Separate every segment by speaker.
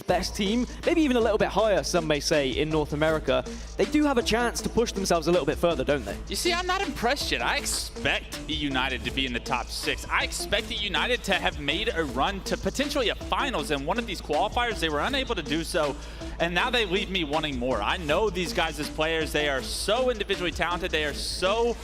Speaker 1: sixth best team, maybe even a little bit higher, some may say, in North America, they do have a chance to push themselves a little bit further, don't they?
Speaker 2: You see, I'm not impressed yet. I expect eUnited to be in the top 6. I expect eUnited to have made a run to potentially a finals in one of these qualifiers. They were unable to do so, and now they leave me wanting more. I know these guys as players. They are so individually talented. They are so,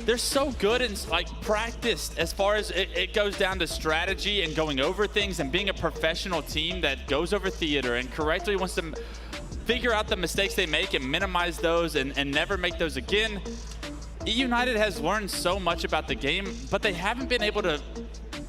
Speaker 2: they're so good and practiced as far as it goes down to strategy and going over things and being a professional team that goes over theater and correctly wants to figure out the mistakes they make and minimize those and never make those again. eUnited has learned so much about the game, but they haven't been able to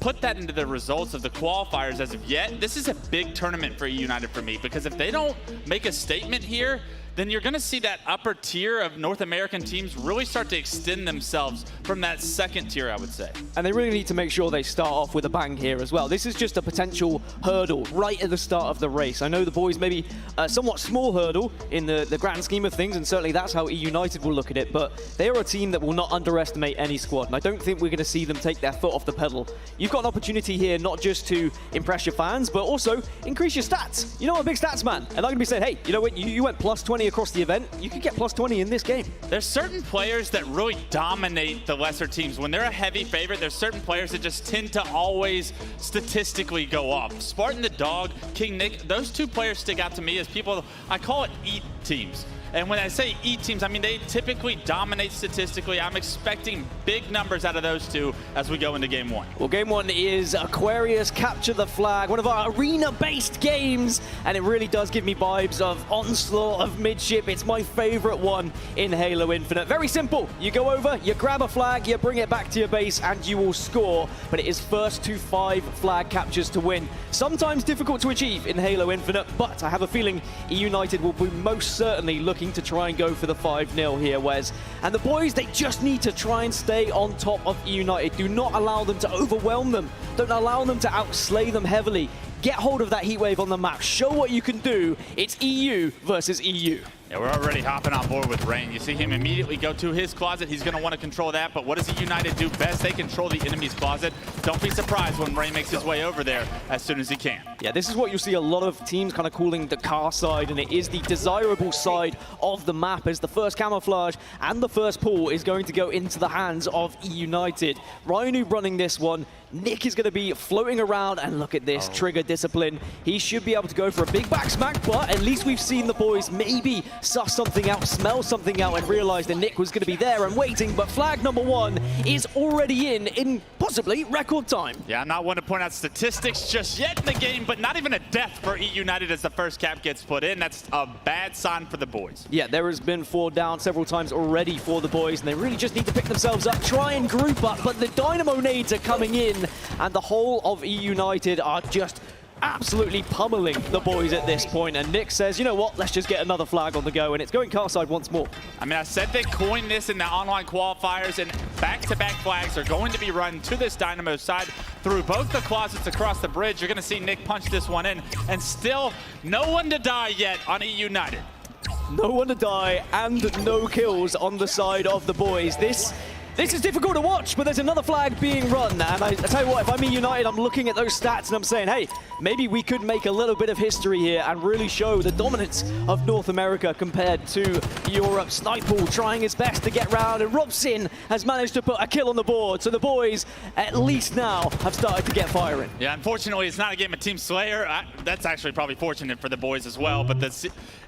Speaker 2: put that into the results of the qualifiers as of yet. This is a big tournament for eUnited for me, because if they don't make a statement here, then you're going to see that upper tier of North American teams really start to extend themselves from that second tier, I would say.
Speaker 1: And they really need to make sure they start off with a bang here as well. This is just a potential hurdle right at the start of the race. I know the boys maybe a somewhat small hurdle in the grand scheme of things, and certainly that's how eUnited will look at it, but they are a team that will not underestimate any squad, and I don't think we're going to see them take their foot off the pedal. You've got an opportunity here not just to impress your fans, but also increase your stats. You know, I'm a big stats man, and I'm going to be saying, hey, you know what, you went plus 20 across the event, you could get plus 20 in this game.
Speaker 2: There's certain players that really dominate the lesser teams. When they're a heavy favorite, there's certain players that just tend to always statistically go off. Spartan the Dog, King Nick, those two players stick out to me as people, I call it eat teams. And when I say eat teams, I mean they typically dominate statistically. I'm expecting big numbers out of those two as we go into game one.
Speaker 1: Well, game one is Aquarius Capture the Flag, one of our arena-based games, and it really does give me vibes of Onslaught of Midship. It's my favorite one in Halo Infinite. Very simple. You go over, you grab a flag, you bring it back to your base, and you will score. But it is first to 5 flag captures to win. Sometimes difficult to achieve in Halo Infinite, but I have a feeling eUnited will be most certainly looking to try and go for the 5-0 here, Wes. And the boys, they just need to try and stay on top of eUnited. Do not allow them to overwhelm them. Don't allow them to outslay them heavily. Get hold of that heat wave on the map. Show what you can do. It's EU versus EU.
Speaker 2: Yeah, we're already hopping on board with Rain. You see him immediately go to his closet. He's going to want to control that, but what does eUnited do best? They control the enemy's closet. Don't be surprised when Rain makes his way over there as soon as he can.
Speaker 1: Yeah, this is what you'll see a lot of teams kind of calling the car side, and it is the desirable side of the map, as the first camouflage and the first pull is going to go into the hands of eUnited. Rhino running this one. Nick is going to be floating around, and look at this trigger discipline. He should be able to go for a big back smack, but at least we've seen the boys maybe suss something out, smell something out, and realize that Nick was going to be there and waiting. But flag number 1 is already in possibly record time.
Speaker 2: Yeah, I'm not one to point out statistics just yet in the game, but not even a death for eUnited as the first cap gets put in. That's a bad sign for the boys.
Speaker 1: Yeah, there has been 4 down several times already for the boys, and they really just need to pick themselves up, try and group up, but the Dynamo nades are coming in, and the whole of eUnited are just absolutely pummeling the boys at this point. And Nick says, you know what, let's just get another flag on the go, and it's going car side once more.
Speaker 2: I mean, I said they coined this in the online qualifiers, and back-to-back flags are going to be run to this Dynamo side through both the closets across the bridge. You're going to see Nick punch this one in, and still no one to die yet on eUnited.
Speaker 1: No one to die and no kills on the side of the boys. This is difficult to watch, but there's another flag being run, and I tell you what, if I'm eUnited, I'm looking at those stats and I'm saying, hey, maybe we could make a little bit of history here and really show the dominance of North America compared to Europe. Sniper trying his best to get round, and Robson has managed to put a kill on the board, so the boys, at least now, have started to get firing.
Speaker 2: Yeah, unfortunately, it's not a game of Team Slayer. That's actually probably fortunate for the boys as well, but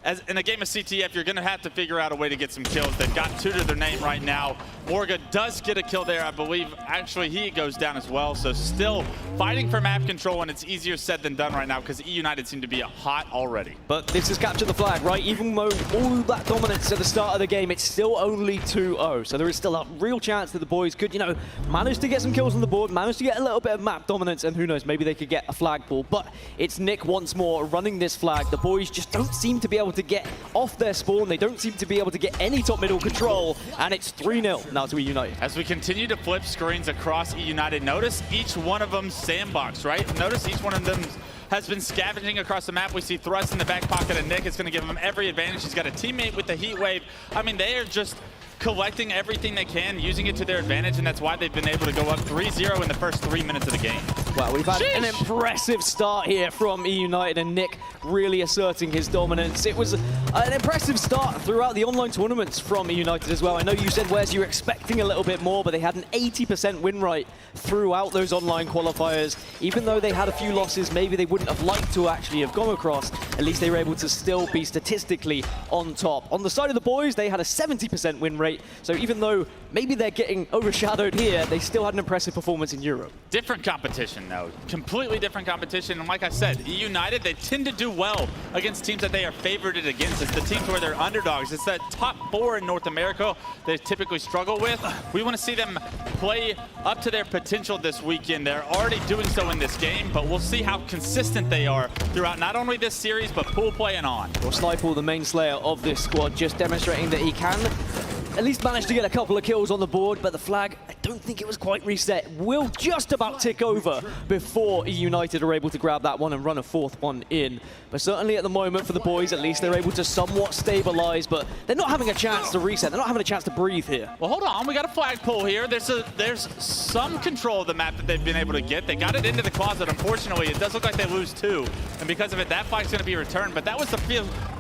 Speaker 2: as in a game of CTF, you're going to have to figure out a way to get some kills. They've got 2 to their name right now. Morga does get a kill there, I believe. Actually, he goes down as well, so still fighting for map control, and it's easier said than done right now because eUnited seem to be hot already.
Speaker 1: But this is capture the flag, right? Even though all that dominance at the start of the game, it's still only 2-0, so there is still a real chance that the boys could, you know, manage to get some kills on the board, manage to get a little bit of map dominance, and who knows, maybe they could get a flag pull. But it's Nick once more running this flag. The boys just don't seem to be able to get off their spawn. They don't seem to be able to get any top middle control, and it's 3-0 now to eUnited.
Speaker 2: As we continue to flip screens across eUnited, notice each one of them sandbox, right? Notice each one of them has been scavenging across the map. We see Thrust in the back pocket of Nick. It's going to give him every advantage. He's got a teammate with the heat wave. I mean, they are just collecting everything they can, using it to their advantage, and that's why they've been able to go up 3-0 in the first 3 minutes of the game.
Speaker 1: Well, we've had an impressive start here from eUnited, and Nick really asserting his dominance. It was an impressive start throughout the online tournaments from eUnited as well. I know you said, Wes, you were expecting a little bit more, but they had an 80% win rate throughout those online qualifiers. Even though they had a few losses, maybe they wouldn't have liked to actually have gone across, at least they were able to still be statistically on top. On the side of the boys, they had a 70% win rate, so even though maybe they're getting overshadowed here, they still had an impressive performance in Europe.
Speaker 2: Different competition, though. Completely different competition. And like I said, eUnited, they tend to do well against teams that they are favored against. It's the teams where they're underdogs. It's that top 4 in North America they typically struggle with. We want to see them play up to their potential this weekend. They're already doing so in this game, but we'll see how consistent they are throughout not only this series, but pool play and on.
Speaker 1: Well, Sniper, the main slayer of this squad, just demonstrating that he can at least manage to get a couple of kills on the board, but the flag, I don't think it was quite reset. Will just about tick over before eUnited are able to grab that one and run a 4th one in. But certainly at the moment for the boys, at least they're able to somewhat stabilize, but they're not having a chance to reset. They're not having a chance to breathe here.
Speaker 2: Well, hold on. We got a flagpole here. There's some control of the map that they've been able to get. They got it into the closet. Unfortunately, it does look like they lose 2. And because of it, that flag's going to be returned. But that was the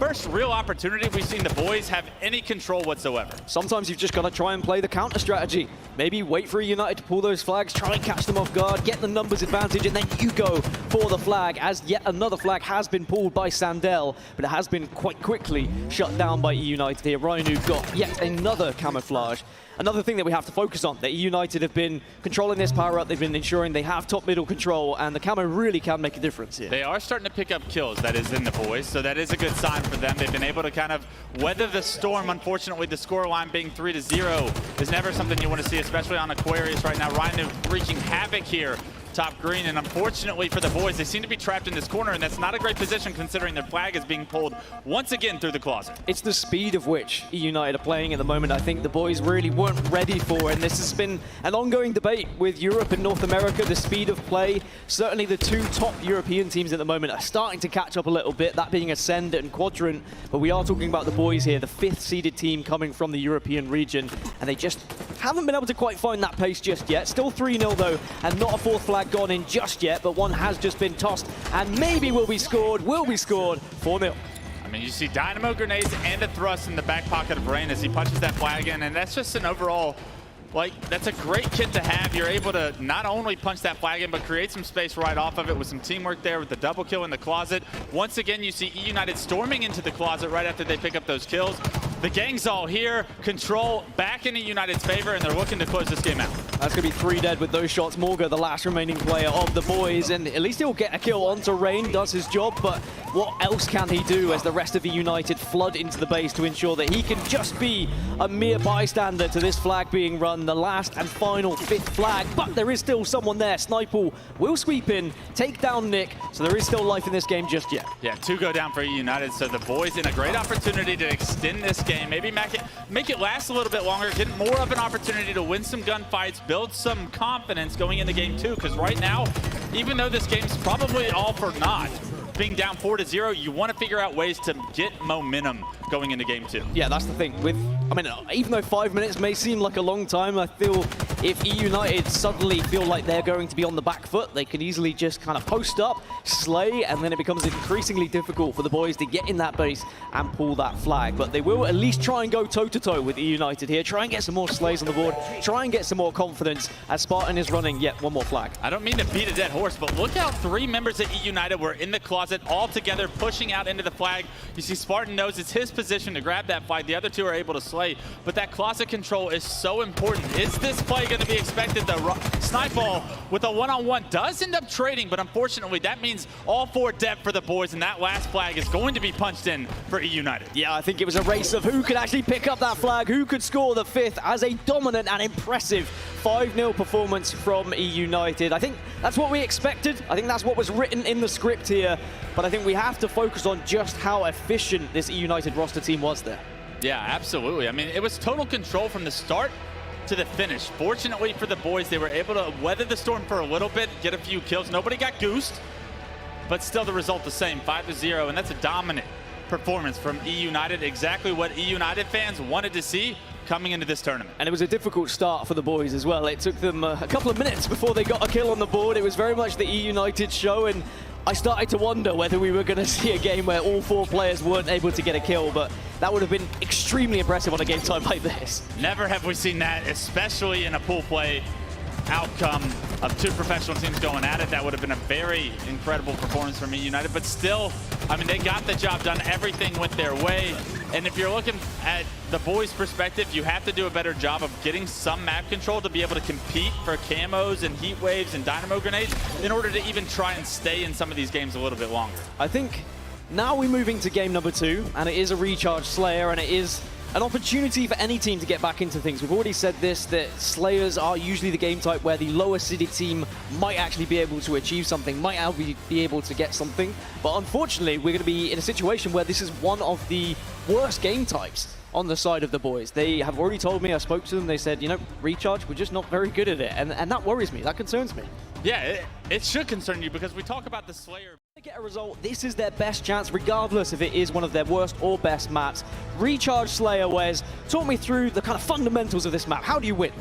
Speaker 2: first real opportunity we've seen the boys have any control whatsoever.
Speaker 1: Sometimes you've just got to try and play the counter strategy. Maybe wait for eUnited to pull those flags, try and catch them off guard, get the numbers advantage, and then you go for the flag, as yet another flag has been pulled by Sandel, but it has been quite quickly shut down by eUnited here. Rhino got yet another camouflage. Another thing that we have to focus on, that eUnited have been controlling this power up, they've been ensuring they have top-middle control, and the camo really can make a difference here.
Speaker 2: They are starting to pick up kills, that is in the boys, so that is a good sign for them. They've been able to kind of weather the storm. Unfortunately, the scoreline being 3-0 is never something you want to see, especially on Aquarius right now. Rhino wreaking havoc here. Top green, and unfortunately for the boys, they seem to be trapped in this corner, and that's not a great position considering their flag is being pulled once again through the closet.
Speaker 1: It's the speed of which eUnited are playing at the moment I think the boys really weren't ready for, and this has been an ongoing debate with Europe and North America, the speed of play. Certainly the 2 top European teams at the moment are starting to catch up a little bit, that being Ascend and Quadrant, but we are talking about the boys here, the 5th seeded team coming from the European region, and they just haven't been able to quite find that pace just yet. Still 3-0 though, and not a 4th flag gone in just yet, but one has just been tossed and maybe will be scored 4-0.
Speaker 2: I mean, you see dynamo grenades and a thrust in the back pocket of Rain as he punches that flag in, and that's just an overall, like, that's a great kit to have. You're able to not only punch that flag in, but create some space right off of it with some teamwork there with the double kill in the closet. Once again, you see eUnited storming into the closet right after they pick up those kills. The gang's all here, control back in eUnited's favor, and they're looking to close this game out.
Speaker 1: That's going to be 3 dead with those shots. Morga, the last remaining player of the boys, and at least he'll get a kill onto Rain, does his job, but what else can he do as the rest of eUnited flood into the base to ensure that he can just be a mere bystander to this flag being run, the last and final 5th flag, but there is still someone there. Sniper will sweep in, take down Nick, so there is still life in this game just yet.
Speaker 2: Yeah, 2 go down for eUnited, so the boys in a great opportunity to extend this game, maybe make it last a little bit longer, get more of an opportunity to win some gunfights, build some confidence going into game 2, because right now, even though this game's probably all for naught, being down 4-0, you want to figure out ways to get momentum going into game 2.
Speaker 1: Yeah, that's the thing. I mean, even though 5 minutes may seem like a long time, I feel if eUnited suddenly feel like they're going to be on the back foot, they can easily just kind of post up, slay, and then it becomes increasingly difficult for the boys to get in that base and pull that flag. But they will at least try and go toe-to-toe with eUnited here, try and get some more slays on the board, try and get some more confidence as Spartan is running yet one more flag.
Speaker 2: I don't mean to beat a dead horse, but look how 3 members of eUnited were in the closet all together, pushing out into the flag. You see Spartan knows it's his position to grab that flag. The other 2 are able to slay, but that closet control is so important. Is this play going to be expected? The Snipeball with a one-on-one does end up trading, but unfortunately that means all 4 dead for the boys, and that last flag is going to be punched in for eUnited.
Speaker 1: Yeah, I think it was a race of who could actually pick up that flag, who could score the 5th as a dominant and impressive 5-0 performance from eUnited. I think that's what we expected. I think that's what was written in the script here, but I think we have to focus on just how efficient this eUnited roster team was there.
Speaker 2: Yeah, absolutely. I mean, it was total control from the start to the finish. Fortunately for the boys, they were able to weather the storm for a little bit, get a few kills. Nobody got goosed, but still the result the same, 5-0, and that's a dominant performance from eUnited. Exactly what eUnited fans wanted to see coming into this tournament.
Speaker 1: And it was a difficult start for the boys as well. It took them a couple of minutes before they got a kill on the board. It was very much the eUnited show, and I started to wonder whether we were going to see a game where all 4 players weren't able to get a kill, but that would have been extremely impressive on a game time like this.
Speaker 2: Never have we seen that, especially in a pool play outcome of 2 professional teams going at it. That would have been a very incredible performance from eUnited, but still, I mean, they got the job done. Everything went their way. And if you're looking at the boys' perspective, you have to do a better job of getting some map control to be able to compete for camos and heat waves and dynamo grenades in order to even try and stay in some of these games a little bit longer.
Speaker 1: I think now we're moving to game number 2, and it is a recharge Slayer, and it is an opportunity for any team to get back into things. We've already said this, that Slayers are usually the game type where the lower seeded team might actually be able to achieve something, might be able to get something. But unfortunately, we're going to be in a situation where this is one of the worst game types on the side of the boys. They have already told me, I spoke to them, they said, you know, recharge, we're just not very good at it. And that worries me, that concerns me.
Speaker 2: Yeah, it should concern you because we talk about the Slayer.
Speaker 1: To get a result, this is their best chance, regardless if it is one of their worst or best maps. Recharge Slayer, Wes, talk me through the kind of fundamentals of this map. How do you win?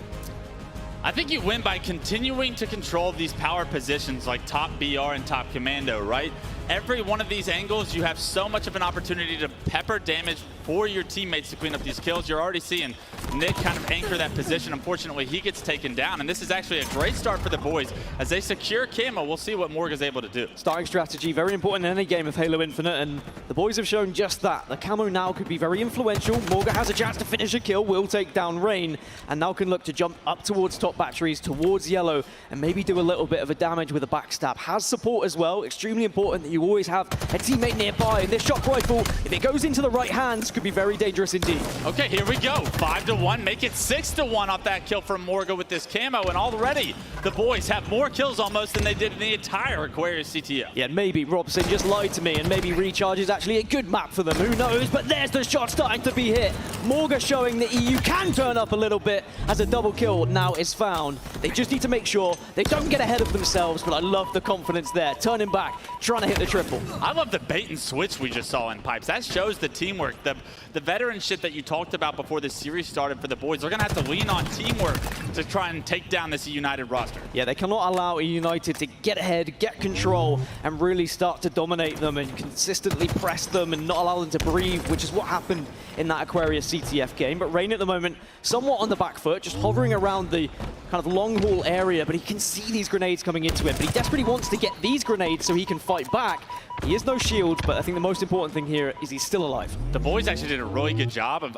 Speaker 2: I think you win by continuing to control these power positions like top BR and top commando, right? Every one of these angles, you have so much of an opportunity to pepper damage for your teammates to clean up these kills. You're already seeing Nick kind of anchor that position. Unfortunately, he gets taken down, and this is actually a great start for the boys. As they secure camo, we'll see what Morg is able to do. Starting
Speaker 1: strategy, very important in any game of Halo Infinite, and the boys have shown just that. The camo now could be very influential. Morga has a chance to finish a kill, will take down Rain, and now can look to jump up towards top batteries, towards yellow, and maybe do a little bit of a damage with a backstab. Has support as well, extremely important that you always have a teammate nearby. And this shock rifle, if it goes into the right hands, could be very dangerous indeed.
Speaker 2: Okay, here we go. 5-1, make it 6-1 off that kill from Morga with this camo, and already the boys have more kills almost than they did in the entire Aquarius CTO.
Speaker 1: Yeah, maybe Robson just lied to me, and maybe Recharge is actually a good map for them, who knows? But there's the shot starting to be hit. Morga showing that EU can turn up a little bit as a double kill now is found. They just need to make sure they don't get ahead of themselves, but I love the confidence there. Turning back, trying to hit the triple.
Speaker 2: I love the bait and switch we just saw in Pipes. That shows the teamwork, the veteran shit that you talked about before the series started for the boys. They're going to have to lean on teamwork to try and take down this United roster.
Speaker 1: Yeah, they cannot allow United to get ahead, get control, and really start to dominate them and consistently press them and not allow them to breathe, which is what happened in that Aquarius CTF game. But Rain at the moment, somewhat on the back foot, just hovering around the kind of long haul area, but he can see these grenades coming into him. But he desperately wants to get these grenades so he can fight back. He has no shield, but I think the most important thing here is he's still alive.
Speaker 2: The boys actually did a really good job of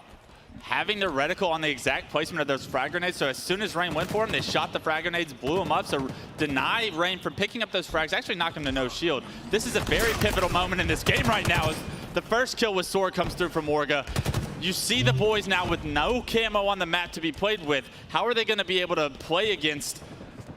Speaker 2: having the reticle on the exact placement of those frag grenades, so as soon as Rain went for him, they shot the frag grenades, blew him up, so deny Rain from picking up those frags, actually knocked him to no shield. This is a very pivotal moment in this game right now. As the first kill with Sword comes through from Morga. You see the boys now with no camo on the map to be played with. How are they going to be able to play against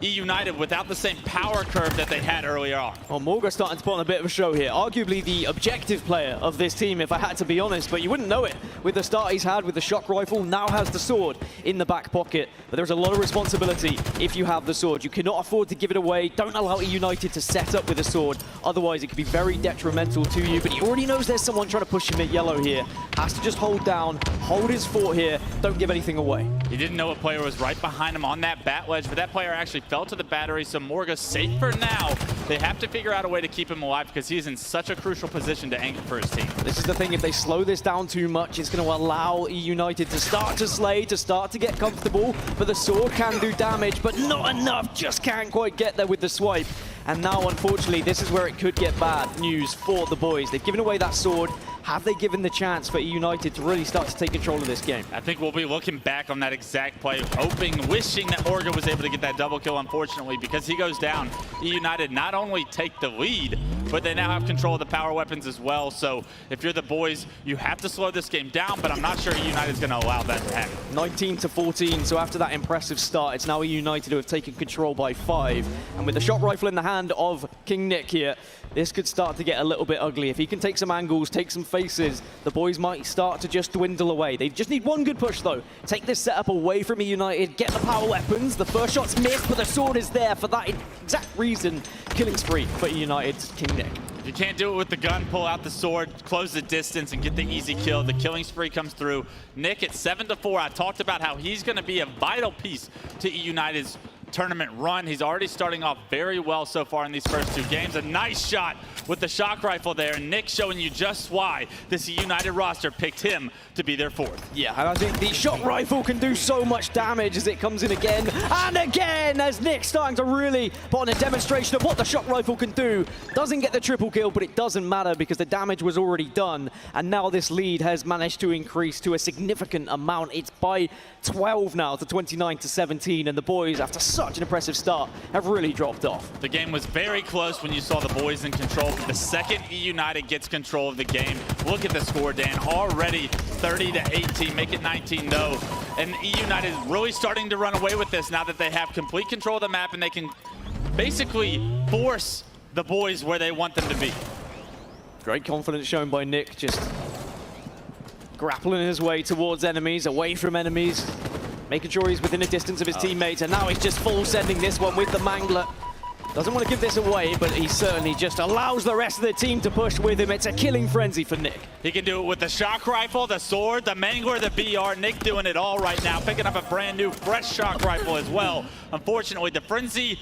Speaker 2: eUnited without the same power curve that they had earlier on?
Speaker 1: Well, Morga's starting to put on a bit of a show here. Arguably the objective player of this team, if I had to be honest, but you wouldn't know it with the start he's had with the shock rifle. Now has the sword in the back pocket, but there's a lot of responsibility if you have the sword. You cannot afford to give it away. Don't allow eUnited to set up with a sword, otherwise it could be very detrimental to you. But he already knows there's someone trying to push him at yellow here. Has to just hold down, hold his fort here, don't give anything away.
Speaker 2: He didn't know a player was right behind him on that bat ledge, but that player actually fell to the battery, so Morga's safe for now. They have to figure out a way to keep him alive because he's in such a crucial position to anchor for his team.
Speaker 1: This is the thing, if they slow this down too much, it's going to allow eUnited to start to slay, to start to get comfortable, but the sword can do damage, but not enough, just can't quite get there with the swipe. And now, unfortunately, this is where it could get bad news for the boys. They've given away that sword. Have they given the chance for eUnited to really start to take control of this game?
Speaker 2: I think we'll be looking back on that exact play, hoping, wishing that Morga was able to get that double kill, unfortunately, because he goes down. eUnited not only take the lead, but they now have control of the power weapons as well. So if you're the boys, you have to slow this game down, but I'm not sure eUnited's going to allow that to happen.
Speaker 1: 19-14, so after that impressive start, it's now eUnited who have taken control by 5. And with the shot rifle in the hand of King Nick here, this could start to get a little bit ugly. If he can take some angles, take some faces, the boys might start to just dwindle away. They just need one good push, though. Take this setup away from eUnited, get the power weapons. The first shot's missed, but the sword is there for that exact reason. Killing spree for eUnited's King Nick.
Speaker 2: If you can't do it with the gun, pull out the sword, close the distance, and get the easy kill. The killing spree comes through. Nick at 7-4. I talked about how he's going to be a vital piece to eUnited's tournament run. He's already starting off very well so far in these first 2 games. A nice shot with the shock rifle there. And Nick showing you just why this eUnited roster picked him to be their 4th.
Speaker 1: Yeah, and I think the shock rifle can do so much damage as it comes in again and again, as Nick's starting to really put on a demonstration of what the shock rifle can do. Doesn't get the triple kill, but it doesn't matter because the damage was already done. And now this lead has managed to increase to a significant amount. It's by 12 now to 29-17, and the boys, after such an impressive start, have really dropped off.
Speaker 2: The game was very close when you saw the boys in control. The second eUnited gets control of the game, look at the score, Dan. Already 30-18, make it 19 though. And eUnited is really starting to run away with this now that they have complete control of the map and they can basically force the boys where they want them to be.
Speaker 1: Great confidence shown by Nick, just grappling his way towards enemies, away from enemies, making sure he's within a distance of his teammates, and now he's just full sending this one with the Mangler. Doesn't want to give this away, but he certainly just allows the rest of the team to push with him. It's a killing frenzy for Nick.
Speaker 2: He can do it with the shock rifle, the sword, the Mangler, the BR. Nick doing it all right now, picking up a brand new, fresh shock rifle as well. Unfortunately, the frenzy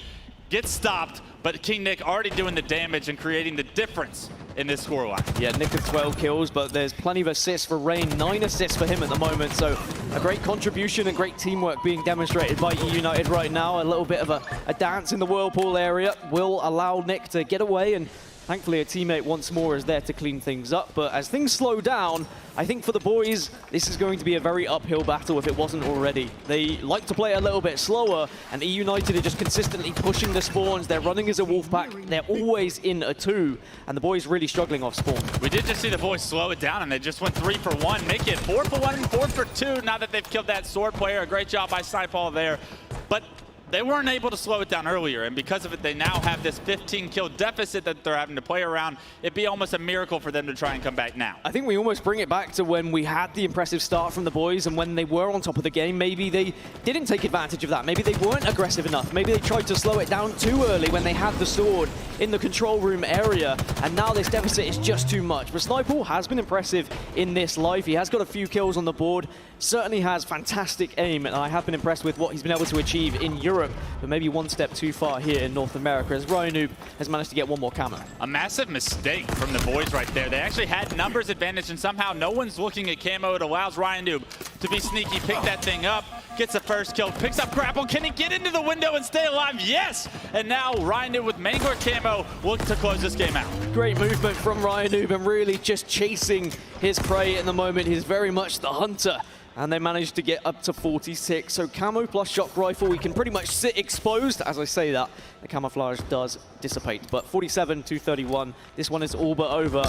Speaker 2: gets stopped, but King Nick already doing the damage and creating the difference in this scoreline.
Speaker 1: Yeah, Nick with 12 kills, but there's plenty of assists for Rain. 9 assists for him at the moment, so a great contribution and great teamwork being demonstrated by eUnited right now. A little bit of a dance in the Whirlpool area will allow Nick to get away, and thankfully a teammate once more is there to clean things up. But as things slow down, I think for the boys, this is going to be a very uphill battle if it wasn't already. They like to play a little bit slower, and eUnited are just consistently pushing the spawns. They're running as a wolf pack. They're always in a 2, and the boys really struggling off spawn.
Speaker 2: We did just see the boys slow it down, and they just went 3 for 1, make it 4 for 1 and 4 for 2 now that they've killed that sword player. A great job by Snipeball there. But they weren't able to slow it down earlier, and because of it, they now have this 15-kill deficit that they're having to play around. It'd be almost a miracle for them to try and come back now.
Speaker 1: I think we almost bring it back to when we had the impressive start from the boys, and when they were on top of the game, maybe they didn't take advantage of that. Maybe they weren't aggressive enough. Maybe they tried to slow it down too early when they had the sword in the control room area, and now this deficit is just too much. But Snipeball has been impressive in this life. He has got a few kills on the board, certainly has fantastic aim, and I have been impressed with what he's been able to achieve in Europe, but maybe one step too far here in North America, as Ryan has managed to get one more camo.
Speaker 2: A massive mistake from the boys right there. They actually had numbers advantage, and somehow no one's looking at camo. It allows Ryan to be sneaky, pick that thing up, gets the first kill, picks up grapple. Can he get into the window and stay alive? Yes! And now Ryan with Mangler camo looks to close this game out. Great
Speaker 1: movement from Ryan and really just chasing his prey at the moment. He's very much the hunter. And they managed to get up to 46. So camo plus shock rifle, we can pretty much sit exposed. As I say that, the camouflage does dissipate. But 47-31, this one is all but over.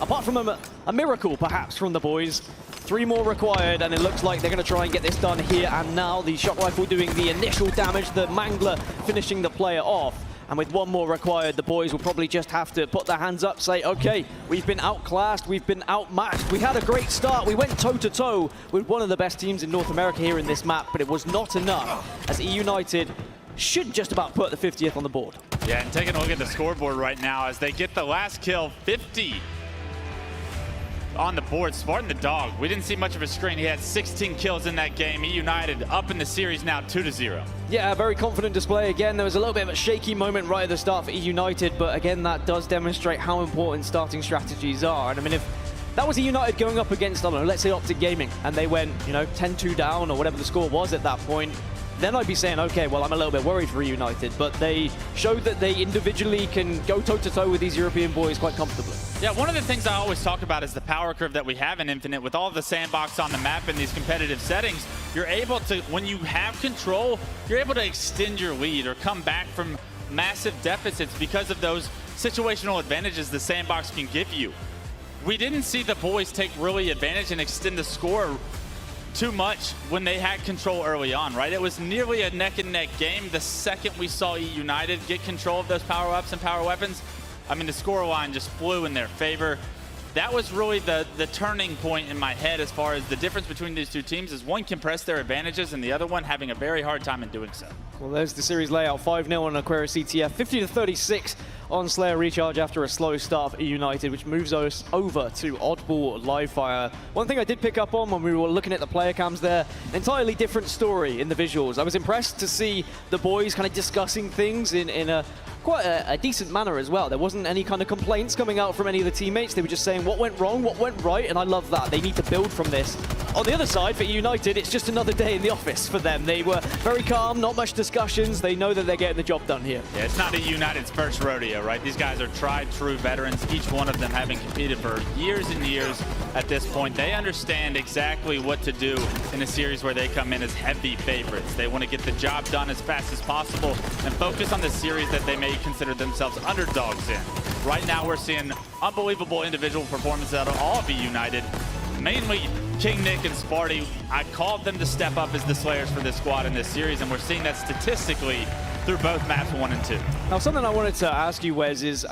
Speaker 1: Apart from a miracle, perhaps, from the boys. 3 more required, and it looks like they're going to try and get this done here and now. The shock rifle doing the initial damage, the Mangler finishing the player off. And with 1 more required, the boys will probably just have to put their hands up, say, okay, we've been outclassed, we've been outmatched. We had a great start. We went toe-to-toe with one of the best teams in North America here in this map, but it was not enough, as eUnited should just about put the 50th on the board.
Speaker 2: Yeah, and taking a look at the scoreboard right now as they get the last kill, 50 on the board. Spartan the dog, we didn't see much of a screen. He had 16 kills in that game. eUnited up in the series now 2-0.
Speaker 1: Yeah, a very confident display again. There was a little bit of a shaky moment right at the start for eUnited, but again, that does demonstrate how important starting strategies are. And I mean, if that was eUnited going up against, I don't know, let's say Optic Gaming, and they went, 10-2 down or whatever the score was at that point, then I'd be saying, okay, well, I'm a little bit worried for eUnited, but they showed that they individually can go toe-to-toe with these European boys quite comfortably.
Speaker 2: Yeah, one of the things I always talk about is the power curve that we have in Infinite. With all the sandbox on the map in these competitive settings, you're able to, when you have control, you're able to extend your lead or come back from massive deficits because of those situational advantages the sandbox can give you. We didn't see the boys take really advantage and extend the score too much when they had control early on, right? It was nearly a neck-and-neck game. The second we saw eUnited get control of those power-ups and power weapons, I mean, the score line just flew in their favor. That was really the turning point in my head as far as the difference between these 2 teams is one can press their advantages and the other one having a very hard time in doing so.
Speaker 1: Well, there's the series layout. 5-0 on Aquarius CTF, 50-36 on Slayer recharge after a slow start for eUnited, which moves us over to Oddball live fire. One thing I did pick up on when we were looking at the player cams there, an entirely different story in the visuals. I was impressed to see the boys kind of discussing things in a quite a decent manner as well. There wasn't any kind of complaints coming out from any of the teammates. They were just saying what went wrong, what went right, and I love that. They need to build from this. On the other side, for eUnited, it's just another day in the office for them. They were very calm, not much discussions. They know that they're getting the job done here.
Speaker 2: Yeah, it's not eUnited's first rodeo, right? These guys are tried, true veterans, each one of them having competed for years and years at this point. They understand exactly what to do in a series where they come in as heavy favorites. They want to get the job done as fast as possible and focus on the series that they may consider themselves underdogs in. Right now, we're seeing unbelievable individual performances out of all of eUnited. Mainly King Nick and Sparty. I called them to step up as the Slayers for this squad in this series, and we're seeing that statistically through both maps 1 and 2.
Speaker 1: Now, something I wanted to ask you, Wes, is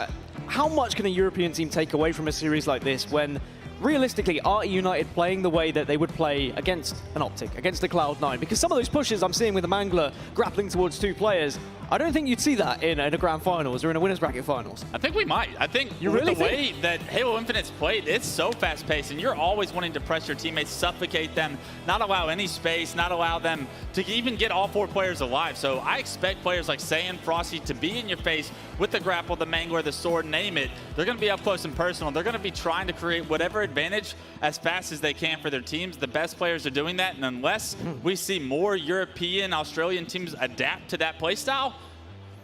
Speaker 1: how much can a European team take away from a series like this when realistically, are eUnited playing the way that they would play against an Optic, against a Cloud9? Because some of those pushes I'm seeing with the Mangler grappling towards 2 players, I don't think you'd see that in a grand finals or in a winners bracket finals.
Speaker 2: I think we might. I think
Speaker 1: you
Speaker 2: with
Speaker 1: really
Speaker 2: the way that Halo Infinite's played, it's so fast-paced, and you're always wanting to press your teammates, suffocate them, not allow any space, not allow them to even get all 4 players alive. So I expect players like Saiyan, Frosty to be in your face with the grapple, the Mangler, the sword, name it. They're going to be up close and personal. They're going to be trying to create whatever advantage as fast as they can for their teams. The best players are doing that, and unless we see more European, Australian teams adapt to that playstyle,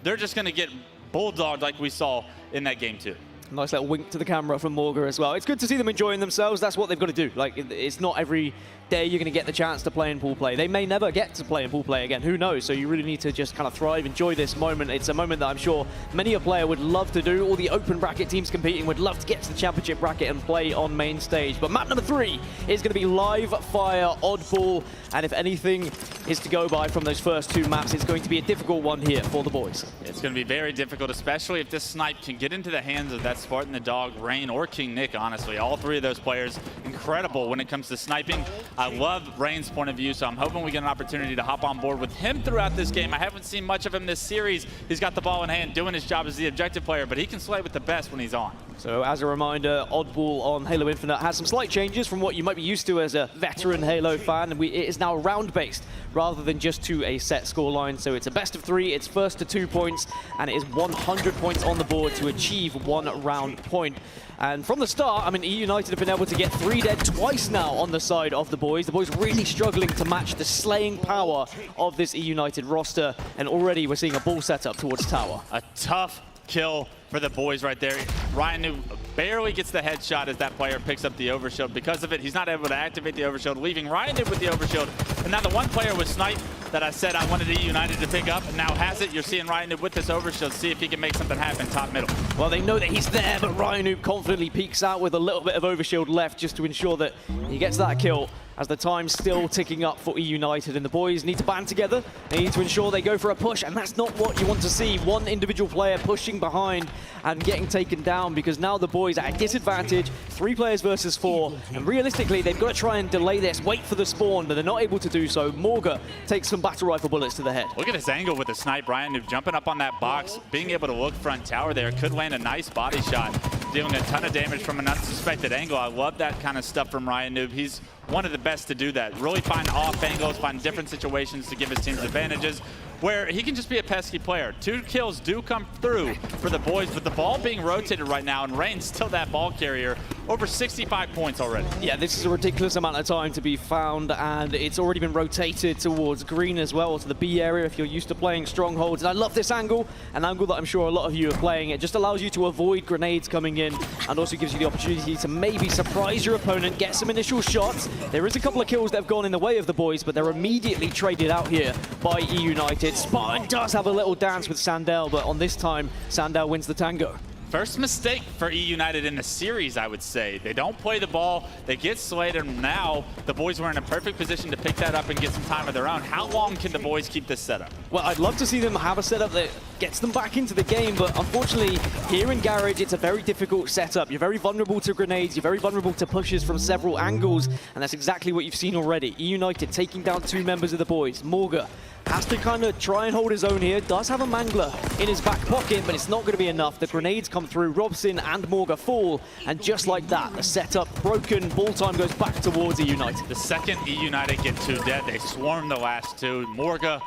Speaker 2: they're just going to get bulldogged like we saw in that game too.
Speaker 1: Nice little wink to the camera from Morga as well. It's good to see them enjoying themselves. That's what they've got to do. Like, it's not every day you're going to get the chance to play in pool play. They may never get to play in pool play again. Who knows? So you really need to just kind of thrive, enjoy this moment. It's a moment that I'm sure many a player would love to do. All the open bracket teams competing would love to get to the championship bracket and play on main stage. But map number 3 is going to be live fire Oddball. And if anything is to go by from those first 2 maps, it's going to be a difficult one here for the boys.
Speaker 2: It's going to be very difficult, especially if this snipe can get into the hands of that Spartan the Dog, Rain, or King Nick, honestly. All 3 of those players, incredible when it comes to sniping. I love Rain's point of view, so I'm hoping we get an opportunity to hop on board with him throughout this game. I haven't seen much of him this series. He's got the ball in hand, doing his job as the objective player, but he can slay with the best when he's on.
Speaker 1: So as a reminder, Oddball on Halo Infinite has some slight changes from what you might be used to as a veteran Halo fan. And it is now round-based rather than just to a set scoreline. So it's a best of 3, it's first to 2 points, and it is 100 points on the board to achieve 1 round point. And from the start, I mean, eUnited have been able to get 3 dead twice now on the side of the boys. The boys really struggling to match the slaying power of this eUnited roster. And already we're seeing a ball setup towards tower.
Speaker 2: A tough kill for the boys right there. Ryan Noob barely gets the headshot as that player picks up the overshield. Because of it, he's not able to activate the overshield, leaving Ryan Noob with the overshield. And now the one player with snipe that I said I wanted eUnited to pick up, and now has it. You're seeing Ryan Noob with this overshield, see if he can make something happen top middle.
Speaker 1: Well, they know that he's there, but Ryan Noob confidently peeks out with a little bit of overshield left just to ensure that he gets that kill, as the time's still ticking up for eUnited, and the boys need to band together. They need to ensure they go for a push, and that's not what you want to see. One individual player pushing behind and getting taken down, because now the boys are at a disadvantage, 3 players versus 4, and realistically, they've got to try and delay this, wait for the spawn, but they're not able to do so. Morga takes some battle rifle bullets to the head.
Speaker 2: Look at this angle with the snipe. Ryan Noob jumping up on that box, being able to look front tower there, could land a nice body shot, dealing a ton of damage from an unsuspected angle. I love that kind of stuff from Ryan Noob. He's one of the best to do that. Really find off angles, find different situations to give his teams advantages, where he can just be a pesky player. 2 kills do come through for the boys, but the ball being rotated right now, and Rain's still that ball carrier. Over 65 points already. Yeah,
Speaker 1: this is a ridiculous amount of time to be found, and it's already been rotated towards green as well, to the B area if you're used to playing strongholds. And I love this angle, an angle that I'm sure a lot of you are playing. It just allows you to avoid grenades coming in, and also gives you the opportunity to maybe surprise your opponent, get some initial shots. There is a couple of kills that have gone in the way of the boys, but they're immediately traded out here by eUnited. Spartan does have a little dance with Sandel, but on this time, Sandel wins the tango.
Speaker 2: First mistake for eUnited in the series, I would say. They don't play the ball, they get slayed, and now the boys were in a perfect position to pick that up and get some time of their own. How long can the boys keep this setup?
Speaker 1: Well, I'd love to see them have a setup that gets them back into the game, but unfortunately, here in Garage, it's a very difficult setup. You're very vulnerable to grenades, you're very vulnerable to pushes from several angles, and that's exactly what you've seen already. eUnited taking down 2 members of the boys. Morga has to kind of try and hold his own here. Does have a Mangler in his back pocket, but it's not going to be enough. The grenades come through, Robson and Morga fall, and just like that, the setup broken, ball time goes back towards eUnited.
Speaker 2: The second eUnited get 2 dead, they swarm the last 2. Morga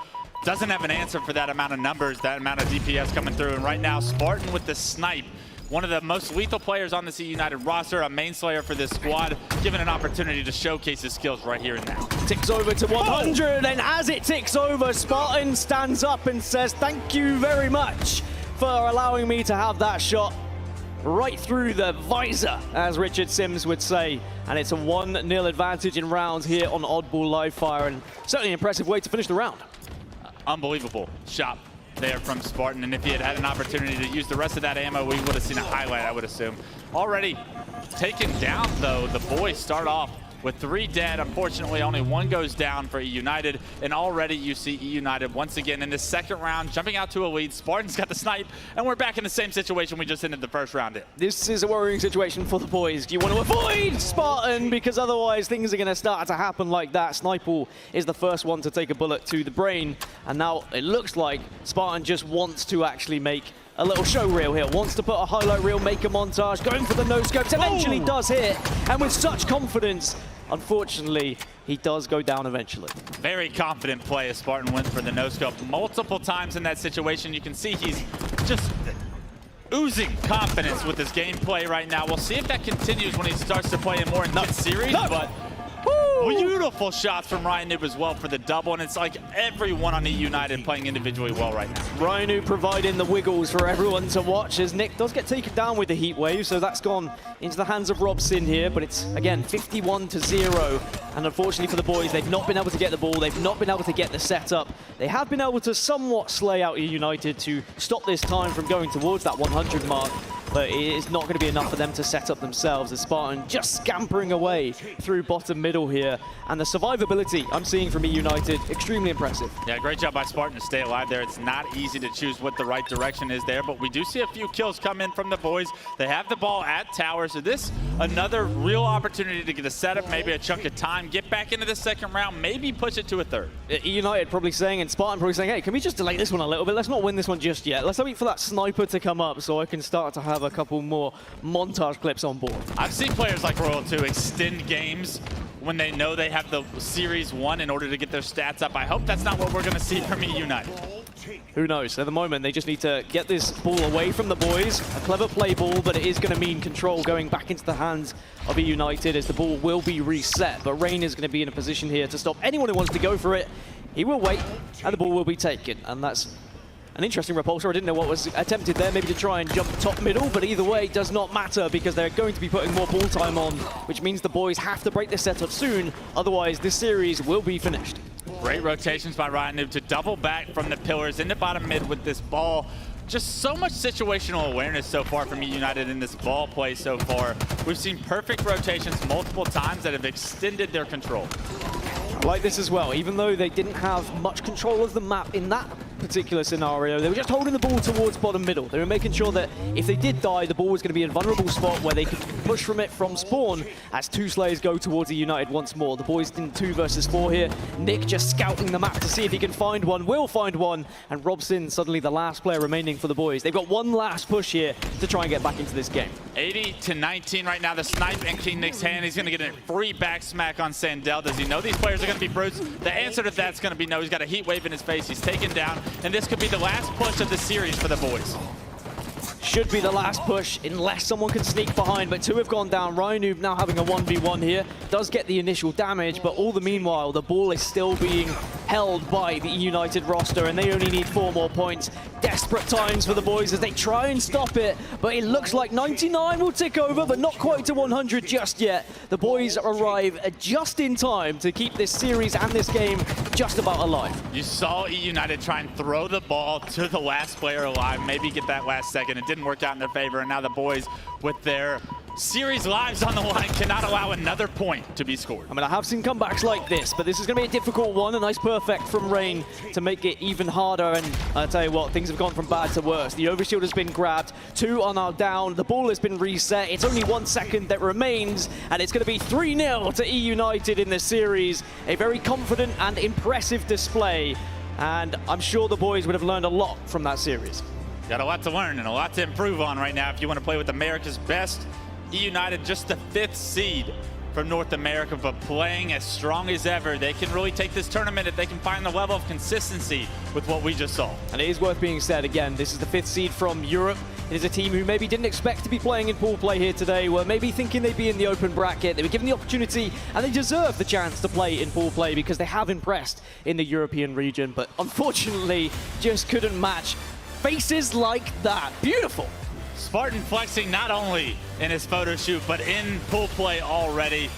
Speaker 2: doesn't have an answer for that amount of numbers, that amount of DPS coming through, and right now, Spartan with the snipe, one of the most lethal players on this eUnited roster, a main slayer for this squad, given an opportunity to showcase his skills right here and now.
Speaker 1: Ticks over to 100, and as it ticks over, Spartan stands up and says, thank you very much for allowing me to have that shot right through the visor, as Richard Sims would say. And it's a 1-0 advantage in rounds here on Oddball Live Fire, and certainly an impressive way to finish the round.
Speaker 2: Unbelievable shot there from Spartan, and if he had had an opportunity to use the rest of that ammo, we would have seen a highlight, I would assume. Already taken down, though. The boys start off with 3 dead. Unfortunately, only 1 goes down for eUnited, and already you see eUnited once again in the second round jumping out to a lead. Spartan's got the snipe, and we're back in the same situation we just ended the first round in.
Speaker 1: This is a worrying situation for the boys. Do you want to avoid Spartan? Because otherwise things are going to start to happen like that. Snipeball is the first one to take a bullet to the brain, and now it looks like Spartan just wants to actually make a little show reel here, wants to put a highlight reel, make a montage, going for the no-scopes, eventually does hit, and with such confidence, unfortunately, he does go down eventually.
Speaker 2: Very confident play as Spartan went for the no-scope multiple times in that situation. You can see he's just oozing confidence with his gameplay right now. We'll see if that continues when he starts to play in more intense series, but beautiful shots from Ryan Noob as well for the double, and it's like everyone on eUnited playing individually well right now.
Speaker 1: Ryan Noob providing the wiggles for everyone to watch as Nick does get taken down with the heat wave, so that's gone into the hands of Robson here, but it's, again, 51-0, and unfortunately for the boys, they've not been able to get the ball, they've not been able to get the setup. They have been able to somewhat slay out eUnited to stop this time from going towards that 100 mark, but it is not going to be enough for them to set up themselves. The Spartan just scampering away through bottom middle here, and the survivability I'm seeing from eUnited, extremely impressive.
Speaker 2: Yeah, great job by Spartan to stay alive there. It's not easy to choose what the right direction is there, but we do see a few kills come in from the boys. They have the ball at tower, so this another real opportunity to get a setup, maybe a chunk of time, get back into the second round, maybe push it to a third.
Speaker 1: eUnited probably saying, and Spartan probably saying, hey, can we just delay this one a little bit? Let's not win this one just yet. Let's wait for that sniper to come up so I can start to have a couple more montage clips on board.
Speaker 2: I've seen players like Royal 2 extend games when they know they have the series won in order to get their stats up. I hope that's not what we're going to see from eUnited.
Speaker 1: Who knows? At the moment, they just need to get this ball away from the boys. A clever play ball, but it is going to mean control going back into the hands of eUnited as the ball will be reset. But Rain is going to be in a position here to stop anyone who wants to go for it. He will wait, and the ball will be taken. And that's an interesting repulsor. I didn't know what was attempted there, maybe to try and jump top middle, but either way, it does not matter because they're going to be putting more ball time on, which means the boys have to break this setup soon. Otherwise, this series will be finished.
Speaker 2: Great rotations by Ryan Noob to double back from the pillars into bottom mid with this ball. Just so much situational awareness so far from eUnited in this ball play so far. We've seen perfect rotations multiple times that have extended their control.
Speaker 1: I like this as well. Even though they didn't have much control of the map in that particular scenario, they were just holding the ball towards bottom middle. They were making sure that if they did die, the ball was going to be in a vulnerable spot where they could push from it from spawn as 2 Slayers go towards eUnited once more. The boys in 2 versus 4 here. Nick just scouting the map to see if he can find one, will find one, and Robson suddenly the last player remaining for the boys. They've got one last push here to try and get back into this game.
Speaker 2: 80-19 right now, the snipe in King Nick's hand. He's going to get a free back smack on Sandel. Does he know these players are going to be brutes? The answer to that's going to be no. He's got a heat wave in his face. He's taken down, and this could be the last push of the series for the boys.
Speaker 1: Should be the last push unless someone can sneak behind, but 2 have gone down. Ryan Noob now having a 1v1 here. Does get the initial damage, but all the meanwhile, the ball is still being held by the eUnited roster, and they only need 4 more points. Desperate times for the boys as they try and stop it, but it looks like 99 will tick over, but not quite to 100 just yet. The boys arrive just in time to keep this series and this game just about alive.
Speaker 2: You saw eUnited try and throw the ball to the last player alive, maybe get that last second. It didn't work out in their favor, and now the boys, with their series lives on the line, cannot allow another point to be scored.
Speaker 1: I mean, I have seen comebacks like this, but this is going to be a difficult one. A nice perfect from Rain to make it even harder, and I tell you what, things have gone from bad to worse. The overshield has been grabbed, 2 are now down, the ball has been reset, it's only 1 second that remains, and it's going to be 3-0 to eUnited in this series. A very confident and impressive display and I'm sure the boys would have learned a lot from that series.
Speaker 2: Got a lot to learn and a lot to improve on right now if you want to play with America's best. eUnited, just the 5th seed from North America, but playing as strong as ever. They can really take this tournament if they can find the level of consistency with what we just saw.
Speaker 1: And it is worth being said, again, this is the 5th seed from Europe. It is a team who maybe didn't expect to be playing in pool play here today, were maybe thinking they'd be in the open bracket. They were given the opportunity, and they deserve the chance to play in pool play because they have impressed in the European region, but unfortunately just couldn't match faces like that. Beautiful.
Speaker 2: Spartan flexing not only in his photo shoot, but in pool play already.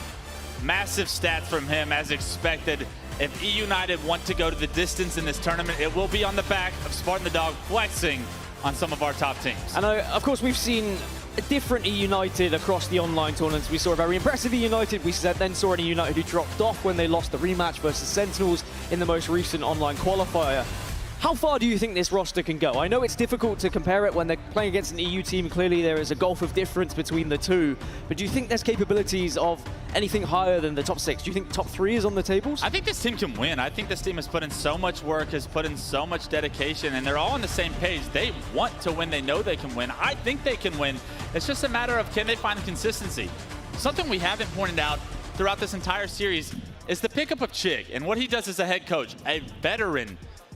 Speaker 2: Massive stats from him as expected. If eUnited want to go to the distance in this tournament, it will be on the back of Spartan the Dog flexing on some of our top teams.
Speaker 1: And of course, we've seen a different eUnited across the online tournaments. We saw a very impressive eUnited. We then saw an eUnited who dropped off when they lost the rematch versus Sentinels in the most recent online qualifier. How far do you think this roster can go? I know it's difficult to compare it when they're playing against an EU team. Clearly, there is a gulf of difference between the two. But do you think there's capabilities of anything higher than the top 6? Do you think top 3 is on the tables?
Speaker 2: I think this team can win. I think this team has put in so much work, has put in so much dedication, and they're all on the same page. They want to win. They know they can win. I think they can win. It's just a matter of can they find the consistency. Something we haven't pointed out throughout this entire series is the pickup of Chig and what he does as a head coach, a veteran